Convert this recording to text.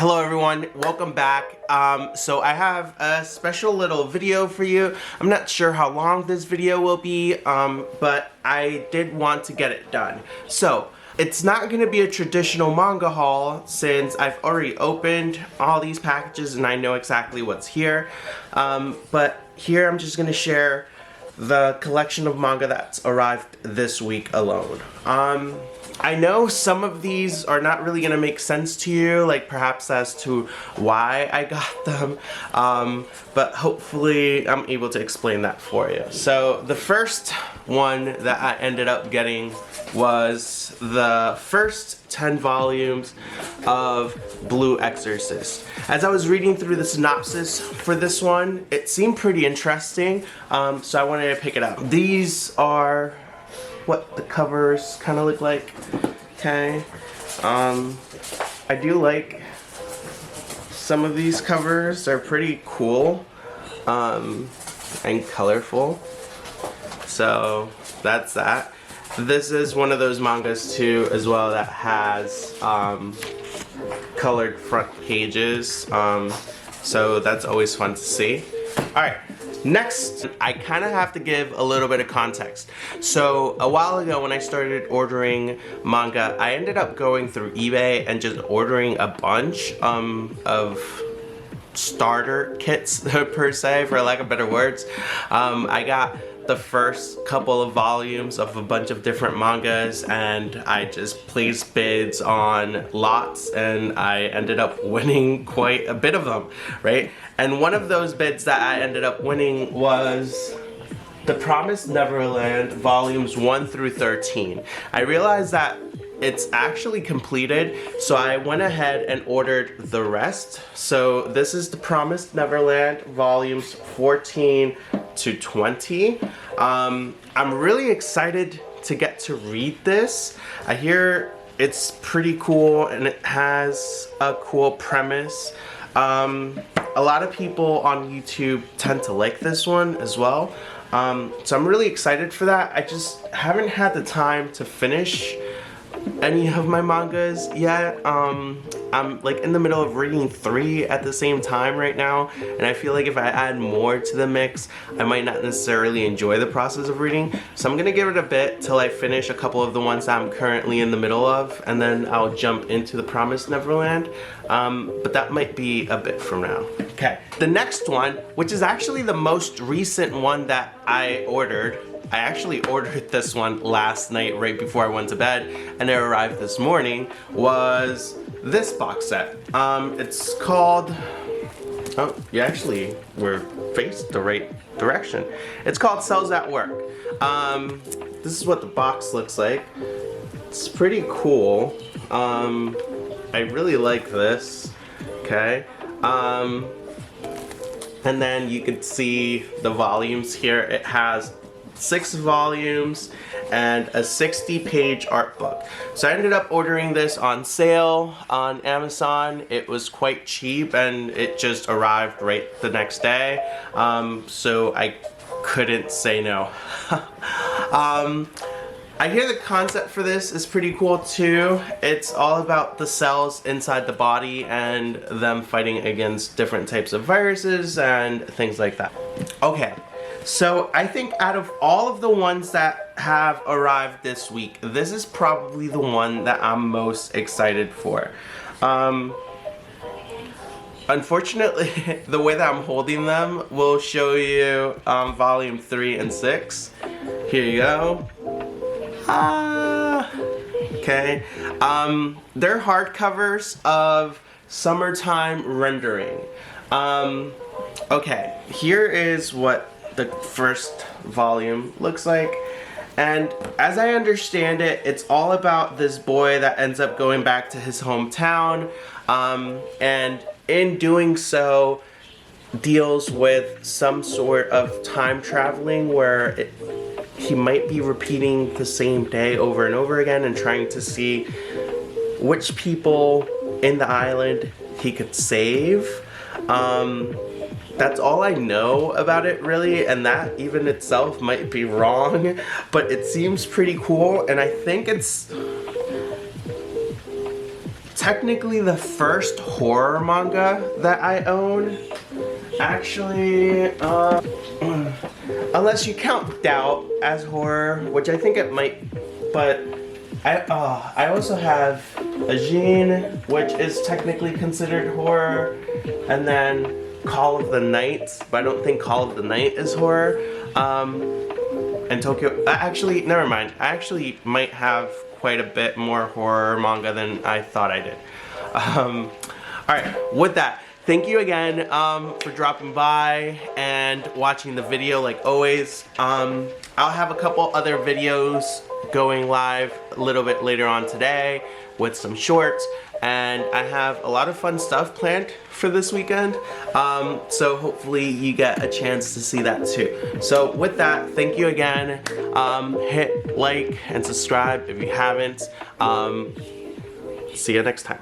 Hello everyone, welcome back. So I have a special little video for you. I'm not sure how long this video will be, but I did want to get it done. So it's not going to be a traditional manga haul since I've already opened all these packages and I know exactly what's here. But here I'm just going to share the collection of manga that's arrived this week alone. I know some of these are not really gonna make sense to you, like perhaps as to why I got them, but hopefully I'm able to explain that for you. So the first one that I ended up getting was the first 10 volumes of Blue Exorcist. As I was reading through the synopsis for this one, it seemed pretty interesting, so I wanted to pick it up. These are what the covers kind of look like. Okay, I do like some of these covers. They're pretty cool and colorful, so that's that. This is one of those mangas too as well that has colored front pages, so that's always fun to see. Alright, next, I kind of have to give a little bit of context. So a while ago when I started ordering manga, I ended up going through eBay and just ordering a bunch of starter kits per se, for lack of better words. I got the first couple of volumes of a bunch of different mangas and I just placed bids on lots and I ended up winning quite a bit of them, right? And one of those bids that I ended up winning was The Promised Neverland volumes 1 through 13. I realized that it's actually completed, so I went ahead and ordered the rest. So this is The Promised Neverland volumes 14 to 20. I'm really excited to get to read this. I hear it's pretty cool and it has a cool premise. A lot of people on YouTube tend to like this one as well. So I'm really excited for that. I just haven't had the time to finish any of my mangas yet. I'm like in the middle of reading 3 at the same time right now, and I feel like if I add more to the mix, I might not necessarily enjoy the process of reading. So I'm gonna give it a bit till I finish a couple of the ones that I'm currently in the middle of, and then I'll jump into The Promised Neverland. But that might be a bit from now. Okay, the next one, which is actually the most recent one that I ordered. I actually ordered this one last night right before I went to bed and it arrived this morning, was this box set. It's called, oh, you actually were faced the right direction. It's called Cells at Work. This is what the box looks like. It's pretty cool. I really like this, okay? And then you can see the volumes here. It has 6 volumes and a 60-page art book. So I ended up ordering this on sale on Amazon. It was quite cheap and it just arrived right the next day. So I couldn't say no. I hear the concept for this is pretty cool too. It's all about the cells inside the body and them fighting against different types of viruses and things like that. Okay. So I think out of all of the ones that have arrived this week, this is probably the one that I'm most excited for. Unfortunately, the way that I'm holding them will show you volume 3 and 6. Here you go. Okay. They're hardcovers of Summertime Rendering. Okay, here is what the first volume looks like, and as I understand it, it's all about this boy that ends up going back to his hometown, and in doing so deals with some sort of time traveling where he might be repeating the same day over and over again and trying to see which people in the island he could save. That's all I know about it really, and that even itself might be wrong, but it seems pretty cool, and I think it's technically the first horror manga that I own. Actually, unless you count Doubt as horror, which I think it might, but I also have Ajin, which is technically considered horror, and then Call of the Night, but I don't think Call of the Night is horror. And Tokyo, actually, never mind. I actually might have quite a bit more horror manga than I thought I did. Alright, with that, thank you again for dropping by and watching the video like always. I'll have a couple other videos going live a little bit later on today with some shorts, and I have a lot of fun stuff planned for this weekend, so hopefully you get a chance to see that too. So with that, thank you again. Hit like and subscribe if you haven't. See you next time.